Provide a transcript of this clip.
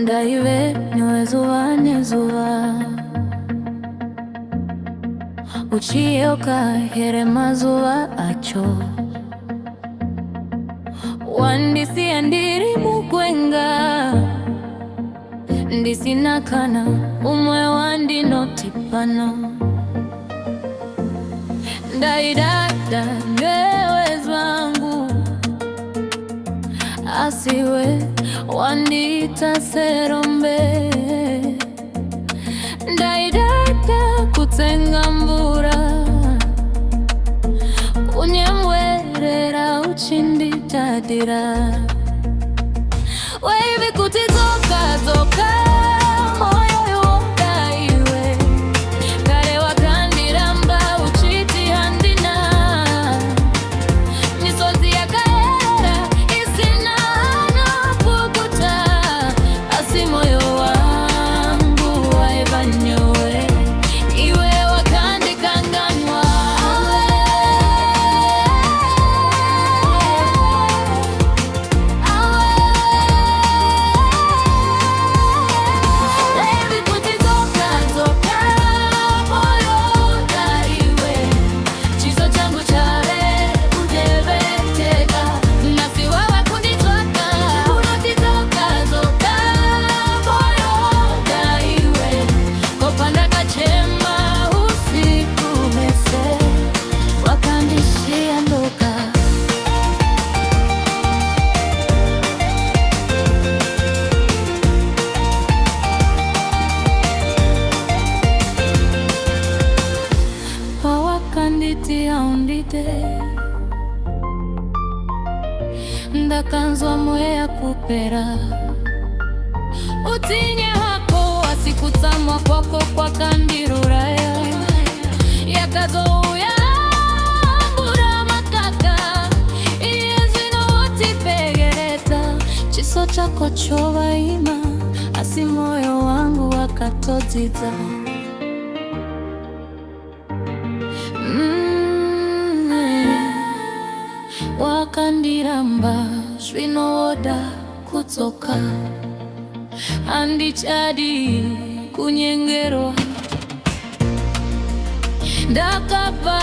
ndaive nyoezuva nezuva uchioka here mazuva acho wandisiya ndiri mugwenga ndisinakana umwe wandinoti pano ndaidada ngewezwangu asiwe wandita serombe ndaidada kutsenga mvura unyemwerera uchinditadira waivi kuti dzoka dzoka moyo yodaiwe kare wakandiramba uchiti handina misodzi yakaera isina nopukuta asi moyo wangu waiva nyowe iwe wakandikanganwa ndakanzwa mweya kupera utinye hako wasikutsamwa kwako kwakandiruraya yakazouya mbura makaka iye zvino wotipegereta chiso chako chovaima asi moyo wangu wakatodzidza wakandiramba zvino woda kudzoka handichadi kunyengerwa ndakapa